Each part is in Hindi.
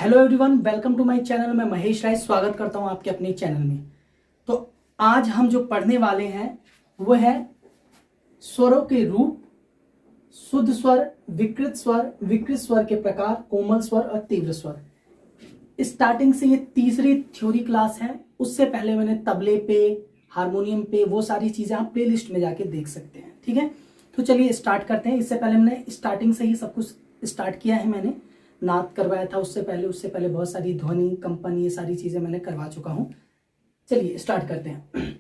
Hello everyone, welcome to my channel. मैं महेश राय स्वागत करता हूं आपके अपने चैनल में। तो आज हम जो पढ़ने वाले हैं वो है स्वरों के रूप, शुद्ध स्वर, विकृत स्वर के प्रकार, कोमल स्वर और तीव्र स्वर। स्टार्टिंग से ये तीसरी थ्योरी क्लास है। उससे पहले मैंने तबले पे, हारमोनियम पे, वो सारी चीजें आप प्ले लिस्ट में जाके देख सकते हैं। ठीक है, तो चलिए स्टार्ट करते हैं। इससे पहले मैंने स्टार्टिंग से ही सब कुछ स्टार्ट किया है। मैंने नाद करवाया था उससे पहले बहुत सारी ध्वनि, कंपन, ये सारी चीजें मैंने करवा चुका हूं। चलिए स्टार्ट करते हैं।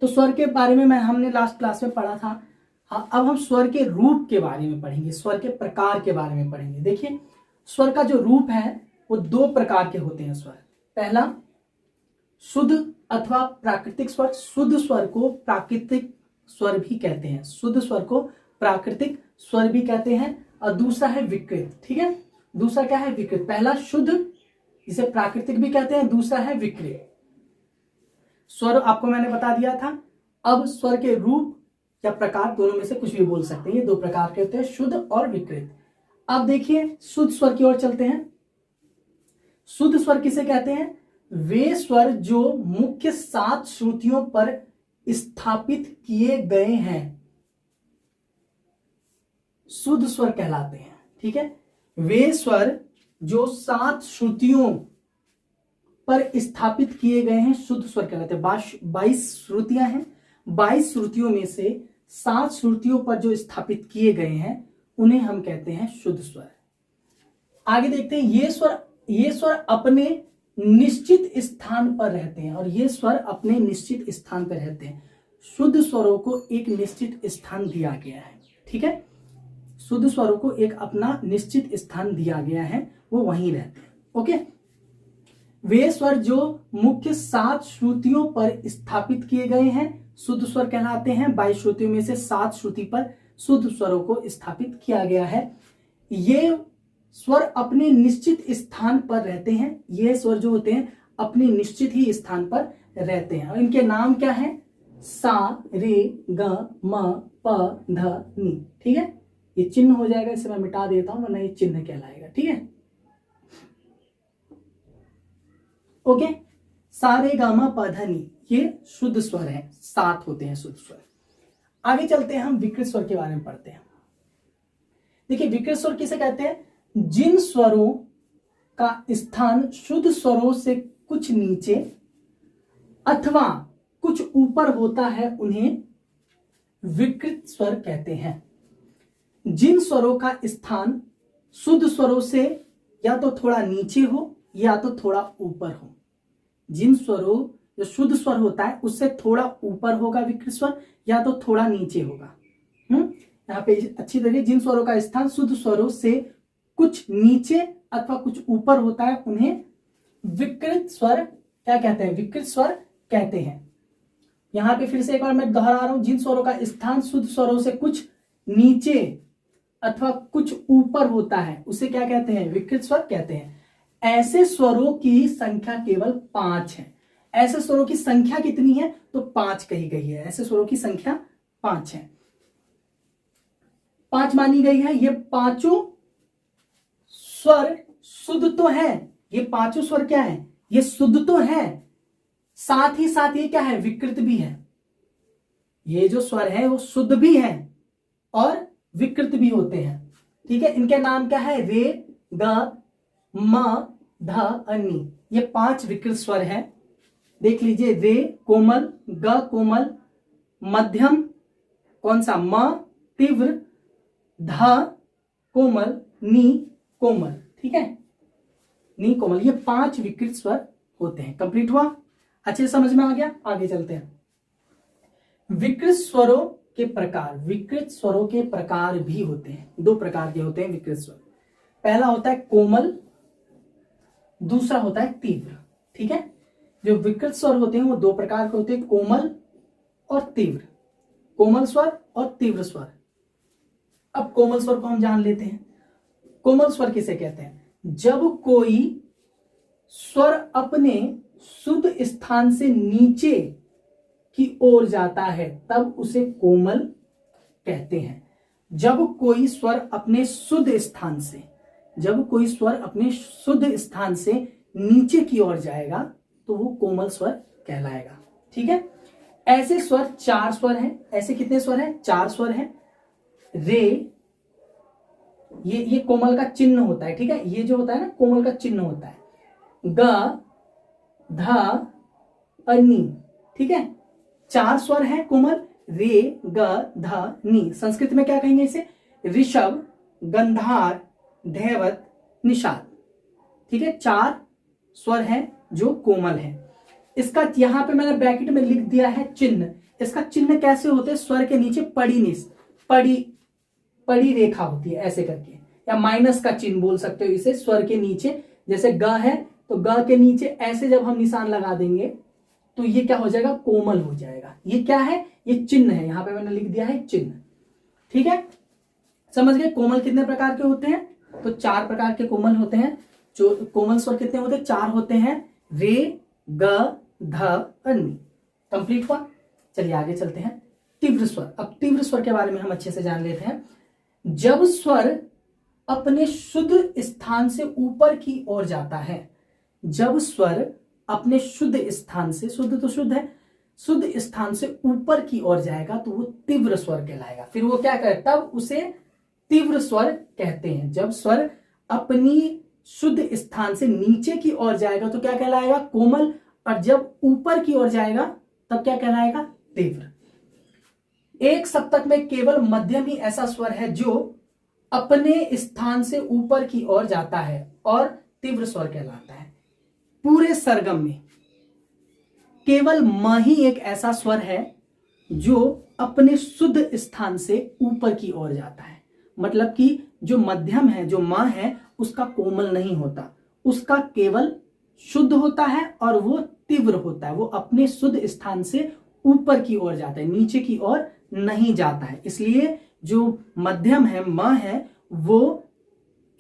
तो स्वर के बारे में हमने लास्ट क्लास में पढ़ा था। हाँ, अब हम स्वर के रूप के बारे में पढ़ेंगे, स्वर के प्रकार के बारे में पढ़ेंगे। देखिए, स्वर का जो रूप है वो दो प्रकार के होते हैं स्वर। पहला, शुद्ध अथवा प्राकृतिक स्वर। शुद्ध स्वर को प्राकृतिक स्वर भी कहते हैं, शुद्ध स्वर को प्राकृतिक स्वर भी कहते हैं। और दूसरा है विकृत। ठीक है, दूसरा क्या है? विकृत। पहला शुद्ध, इसे प्राकृतिक भी कहते हैं, दूसरा है विकृत। स्वर आपको मैंने बता दिया था। अब स्वर के रूप या प्रकार, दोनों में से कुछ भी बोल सकते हैं। ये दो प्रकार के होते हैं, शुद्ध और विकृत। अब देखिए शुद्ध स्वर की ओर चलते हैं। शुद्ध स्वर किसे कहते हैं? वे स्वर जो मुख्य 7 श्रुतियों पर स्थापित किए गए हैं, शुद्ध स्वर कहलाते हैं। ठीक है, वे स्वर जो 7 श्रुतियों पर स्थापित किए गए हैं, शुद्ध स्वर कहलाते हैं। 22 श्रुतियां हैं। 22 श्रुतियों में से 7 श्रुतियों पर जो स्थापित किए गए हैं उन्हें हम कहते हैं शुद्ध स्वर। आगे देखते हैं, ये स्वर अपने निश्चित स्थान पर रहते हैं, और ये स्वर अपने निश्चित स्थान पर रहते हैं। शुद्ध स्वरों को एक निश्चित स्थान दिया गया है। ठीक है, शुद्ध स्वरों को एक अपना निश्चित स्थान दिया गया है, वो वहीं रहते हैं। ओके, वे स्वर जो मुख्य 7 श्रुतियों पर स्थापित किए गए हैं शुद्ध स्वर कहलाते हैं। 22 श्रुतियों में से 7 श्रुति पर शुद्ध स्वरों को स्थापित किया गया है। ये स्वर अपने निश्चित स्थान पर रहते हैं। ये स्वर जो होते हैं अपने निश्चित ही स्थान पर रहते हैं, और इनके नाम क्या है? सा, रे, ग, म, प, ध, नी। ठीक है, ये चिन्ह हो जाएगा, इसे मैं मिटा देता हूं वरना ये चिन्ह कहलाएगा। ठीक है, ओके। सा, रे, ग, म, प, ध, नी, ये शुद्ध स्वर है। 7 होते हैं शुद्ध स्वर। आगे चलते हैं, हम विकृत स्वर के बारे में पढ़ते हैं। देखिए, विकृत स्वर किसे कहते हैं? जिन स्वरों का स्थान शुद्ध स्वरों से कुछ नीचे अथवा कुछ ऊपर होता है उन्हें विकृत स्वर कहते हैं। जिन स्वरों का स्थान शुद्ध स्वरों से या तो थोड़ा नीचे हो या तो थोड़ा ऊपर हो, जिन स्वरों, जो शुद्ध स्वर होता है उससे थोड़ा ऊपर होगा विकृत स्वर, या तो थोड़ा नीचे होगा। यहाँ पे अच्छी तरह, जिन स्वरों का स्थान शुद्ध स्वरों से कुछ नीचे अथवा कुछ ऊपर होता है उन्हें विकृत स्वर क्या कहते हैं? विकृत स्वर कहते हैं। यहां पे फिर से एक बार मैं दोहरा रहा हूं, जिन स्वरों का स्थान शुद्ध स्वरों से कुछ नीचे अथवा कुछ ऊपर होता है उसे क्या कहते हैं? विकृत स्वर कहते हैं। ऐसे स्वरों की संख्या केवल 5 है। ऐसे स्वरों की संख्या कितनी है? तो 5 कही गई है। ऐसे स्वरों की संख्या 5 है, 5 मानी गई है। ये पांचों स्वर शुद्ध तो है, ये पांचों स्वर क्या है? ये शुद्ध तो है, साथ ही साथ ये क्या है? विकृत भी है। ये जो स्वर है वो शुद्ध भी है और विकृत भी होते हैं। ठीक है, इनके नाम क्या है? रे, ग, म, ध, नी। ये 5 विकृत स्वर है। देख लीजिए, रे कोमल, ग कोमल, मध्यम कौन सा? म, तीव्र, ध कोमल, नी कोमल। ठीक है, नी कोमल, ये 5 विकृत स्वर होते हैं। कंप्लीट हुआ? अच्छे से समझ में आ गया? आगे चलते हैं। विकृत स्वरों के प्रकार। विकृत स्वरों के प्रकार भी होते हैं, 2 प्रकार के होते हैं विकृत स्वर। पहला होता है कोमल, दूसरा होता है तीव्र। ठीक है, जो विकृत स्वर होते हैं वो 2 प्रकार के होते हैं, कोमल और तीव्र। कोमल स्वर और तीव्र स्वर। अब कोमल स्वर को हम जान लेते हैं। कोमल स्वर किसे कहते हैं? जब कोई स्वर अपने शुद्ध स्थान से नीचे की ओर जाता है तब उसे कोमल कहते हैं। जब कोई स्वर अपने शुद्ध स्थान से जब कोई स्वर अपने शुद्ध स्थान से नीचे की ओर जाएगा तो वो कोमल स्वर कहलाएगा। ठीक है, ऐसे स्वर 4 स्वर हैं। ऐसे कितने स्वर हैं? 4 स्वर हैं। रे, ये कोमल का चिन्ह होता है। ठीक है, ये जो होता है ना कोमल का चिन्ह होता है। ग, ध, नि। ठीक है, 4 स्वर हैं कोमल, रे, ग, ध, नि। संस्कृत में क्या कहेंगे इसे? ऋषभ, गंधार, धैवत, निषाद। ठीक है, 4 स्वर हैं जो कोमल है। इसका यहां पे मैंने ब्रैकेट में लिख दिया है चिन्ह। इसका चिन्ह कैसे होते हैं? स्वर के नीचे पड़ी रेखा होती है ऐसे करके, या माइनस का चिन्ह बोल सकते हो इसे। स्वर के नीचे जैसे ग है तो ग के नीचे ऐसे जब हम निशान लगा देंगे तो ये क्या हो जाएगा? कोमल हो जाएगा। ये क्या है? ये चिन्ह है। यहां पे मैंने लिख दिया है चिन्ह। ठीक है, समझ गए? कोमल कितने प्रकार के होते हैं? तो 4 प्रकार के कोमल होते हैं। जो कोमल स्वर कितने होते हैं? 4 होते हैं। रे, ग, ध, नि। कंप्लीट हुआ। चलिए आगे चलते हैं। तीव्र स्वर। अब तीव्र स्वर के बारे में हम अच्छे से जान लेते हैं। जब स्वर अपने शुद्ध स्थान से ऊपर की ओर जाता है, जब स्वर अपने शुद्ध स्थान से, शुद्ध तो शुद्ध है, शुद्ध स्थान से ऊपर की ओर जाएगा तो वो तीव्र स्वर कहलाएगा। फिर वो क्या करे? तब उसे तीव्र स्वर कहते हैं। जब स्वर अपनी शुद्ध स्थान से नीचे की ओर जाएगा तो क्या कहलाएगा? कोमल। और जब ऊपर की ओर जाएगा तब क्या कहलाएगा? तीव्र। एक सप्तक में केवल मध्यम ही ऐसा स्वर है जो अपने स्थान से ऊपर की ओर जाता है और तीव्र स्वर कहलाता है। पूरे सरगम में केवल म ही एक ऐसा स्वर है जो अपने शुद्ध स्थान से ऊपर की ओर जाता है। मतलब कि जो मध्यम है, जो म है, उसका कोमल नहीं होता, उसका केवल शुद्ध होता है और वो तीव्र होता है। वो अपने शुद्ध स्थान से ऊपर की ओर जाता है, नीचे की ओर नहीं जाता है। इसलिए जो मध्यम है, म है, वो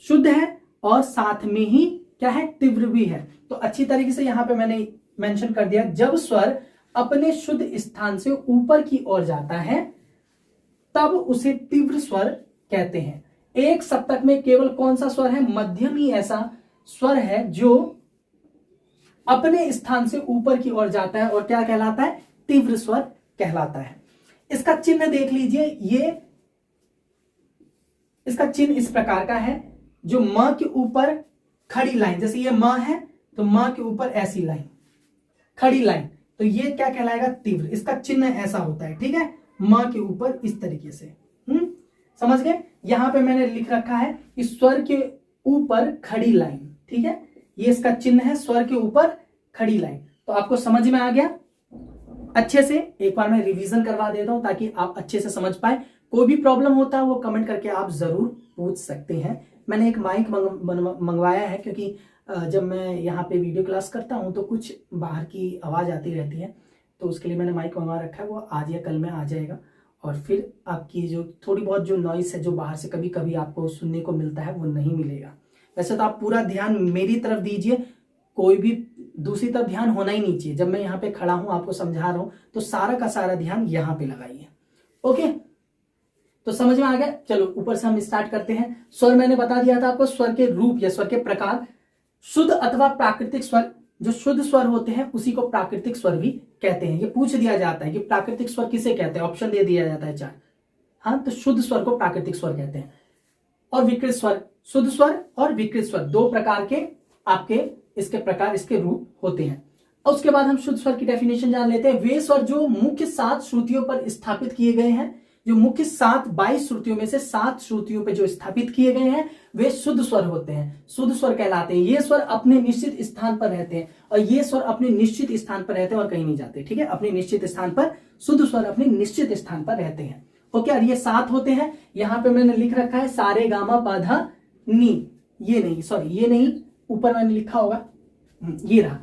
शुद्ध है और साथ में ही क्या है? तीव्र भी है। तो अच्छी तरीके से यहां पे मैंने मेंशन कर दिया, जब स्वर अपने शुद्ध स्थान से ऊपर की ओर जाता है तब उसे तीव्र स्वर कहते हैं। एक सप्तक में केवल कौन सा स्वर है? मध्यम ही ऐसा स्वर है जो अपने स्थान से ऊपर की ओर जाता है और क्या कहलाता है? तीव्र स्वर कहलाता है। इसका चिन्ह देख लीजिए। ये इसका चिन्ह इस प्रकार का है, जो म के ऊपर खड़ी लाइन, जैसे ये म है तो म के ऊपर ऐसी लाइन, खड़ी लाइन, तो ये क्या कहलाएगा? तीव्र। इसका चिन्ह ऐसा होता है। ठीक है, म के ऊपर इस तरीके से। समझ गए? यहां पे मैंने लिख रखा है कि स्वर के ऊपर खड़ी लाइन। ठीक है, ये इसका चिन्ह है, स्वर के ऊपर खड़ी लाइन। तो आपको समझ में आ गया? अच्छे से एक बार मैं रिवीजन करवा देता हूं ताकि आप अच्छे से समझ पाए। कोई भी प्रॉब्लम होता है वो कमेंट करके आप जरूर पूछ सकते हैं। मैंने एक माइक मंगवाया है क्योंकि जब मैं यहाँ पे वीडियो क्लास करता हूँ तो कुछ बाहर की आवाज़ आती रहती है, तो उसके लिए मैंने माइक मंगवा रखा है। वो आज या कल में आ जाएगा और फिर आपकी जो थोड़ी बहुत जो नॉइस है, जो बाहर से कभी कभी आपको सुनने को मिलता है, वो नहीं मिलेगा। वैसे तो आप पूरा ध्यान मेरी तरफ दीजिए, कोई भी दूसरी तरफ ध्यान होना ही नहीं चाहिए। जब मैं यहाँ पे खड़ा हूँ आपको समझा रहा हूँ तो सारा का सारा ध्यान यहाँ पे लगाइए। ओके, तो समझ में आ गया? चलो ऊपर से हम स्टार्ट करते हैं। स्वर मैंने बता दिया था आपको, स्वर के रूप या स्वर के प्रकार। शुद्ध अथवा प्राकृतिक स्वर, जो शुद्ध स्वर होते हैं उसी को प्राकृतिक स्वर भी कहते हैं। ये पूछ दिया जाता है कि प्राकृतिक स्वर किसे कहते हैं, ऑप्शन दे दिया जाता है 4। हाँ, तो शुद्ध स्वर को प्राकृतिक स्वर कहते हैं। और विकृत स्वर, शुद्ध स्वर और विकृत स्वर, 2 प्रकार के आपके इसके प्रकार, इसके रूप होते हैं। और उसके बाद हम शुद्ध स्वर की डेफिनेशन जान लेते हैं। वे स्वर जो मुख्य 7 श्रुतियों पर स्थापित किए गए हैं, जो मुख्य 22 श्रुतियों में से 7 श्रुतियों पे जो स्थापित किए गए हैं, वे शुद्ध स्वर होते हैं, शुद्ध स्वर कहलाते हैं। ये स्वर अपने निश्चित स्थान पर रहते हैं और ये स्वर अपने निश्चित स्थान पर रहते हैं और कहीं नहीं जाते। ठीक है, अपने निश्चित स्थान पर, शुद्ध स्वर अपने निश्चित स्थान पर रहते हैं। ओके, और ये 7 होते हैं। यहां पे मैंने लिख रखा है सारे गामा पधा नी, ये नहीं, सॉरी ये नहीं, ऊपर मैंने लिखा होगा, ये रहा,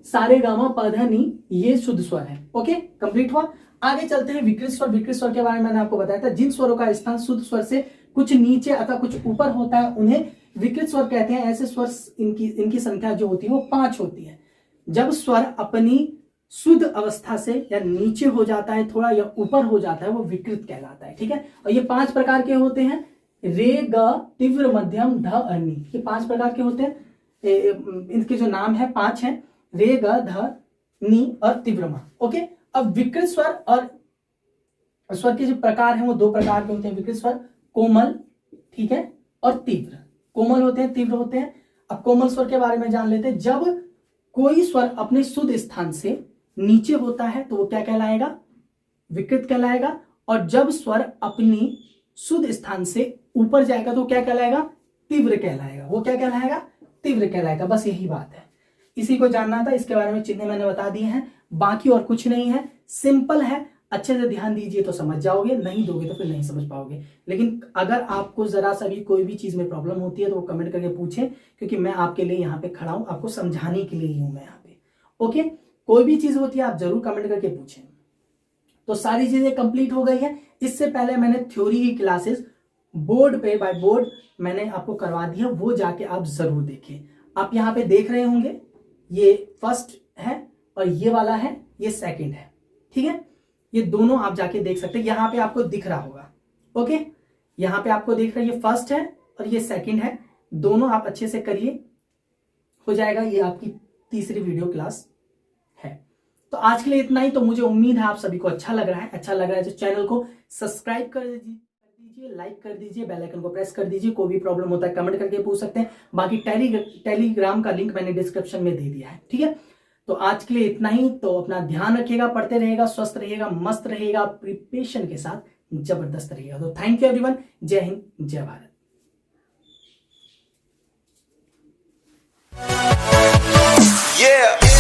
सारे गामा पधा नी, ये शुद्ध स्वर है। ओके, कंप्लीट हुआ। आगे चलते हैं विकृत स्वर। विकृत स्वर के बारे में मैंने आपको बताया था, जिन स्वरों का स्थान शुद्ध स्वर से कुछ नीचे अथवा कुछ ऊपर होता है उन्हें विकृत स्वर कहते हैं। ऐसे स्वर, इनकी संख्या जो होती है वो 5 होती है। जब स्वर अपनी शुद्ध अवस्था से या नीचे हो जाता है थोड़ा या ऊपर हो जाता है, वो विकृत कहलाता है। ठीक है, और ये 5 प्रकार के होते हैं। रे ग तीव्र मध्यम ध अनि, ये 5 प्रकार के होते हैं। इनके जो नाम है 5 हैं, रे ग ध नि और तीव्र म। ओके, अब विकृत स्वर और स्वर के जो प्रकार हैं वो 2 प्रकार के होते हैं। विकृत स्वर कोमल, ठीक है, और तीव्र। कोमल होते हैं, तीव्र होते हैं। अब कोमल स्वर के बारे में जान लेते हैं। जब कोई स्वर अपने शुद्ध स्थान से नीचे होता है तो वो क्या कहलाएगा? विकृत कहलाएगा। और जब स्वर अपनी शुद्ध स्थान से ऊपर जाएगा तो क्या कहलाएगा? तीव्र कहलाएगा। वो क्या कहलाएगा? तीव्र कहलाएगा। बस यही बात है, इसी को जानना था। इसके बारे में चिन्ह मैंने बता दिए हैं, बाकी और कुछ नहीं है, सिंपल है। अच्छे से ध्यान दीजिए तो समझ जाओगे, नहीं दोगे तो फिर नहीं समझ पाओगे। लेकिन अगर आपको जरा सा भी कोई भी चीज में प्रॉब्लम होती है तो वो कमेंट करके पूछें, क्योंकि मैं आपके लिए यहाँ पे खड़ा हूं, आपको समझाने के लिए ही हूं मैं यहाँ पे। ओके, कोई भी चीज होती है आप जरूर कमेंट करके पूछें। तो सारी चीजें कंप्लीट हो गई है। इससे पहले मैंने थ्योरी की क्लासेस बोर्ड पे बाय बोर्ड मैंने आपको करवा दी है, वो जाके आप जरूर देखें। आप यहाँ पे देख रहे होंगे, ये फर्स्ट है और ये वाला है, ये सेकंड है, ठीक है। ये दोनों आप जाके देख सकते हैं, यहाँ पे आपको दिख रहा होगा। ओके, यहाँ पे आपको दिख रहा है, ये फर्स्ट है और ये सेकंड है। दोनों आप अच्छे से करिए, हो जाएगा। ये आपकी तीसरी वीडियो क्लास है। तो आज के लिए इतना ही। तो मुझे उम्मीद है आप सभी को अच्छा लग रहा है। अच्छा लग रहा है तो चैनल को सब्सक्राइब कर दीजिए, लाइक कर दीजिए, बेल आइकन को प्रेस कर दीजिए। कोई भी प्रॉब्लम होता है कमेंट करके पूछ सकते हैं। बाकी टेलीग्राम का लिंक मैंने डिस्क्रिप्शन में दे दिया है, ठीक है। तो आज के लिए इतना ही। तो अपना ध्यान रखिएगा, पढ़ते रहेगा, स्वस्थ रहेगा, मस्त रहेगा, प्रिपरेशन के साथ जबरदस्त रहेगा। तो थैंक यू एवरीवन। जय हिंद, जय भारत। Yeah.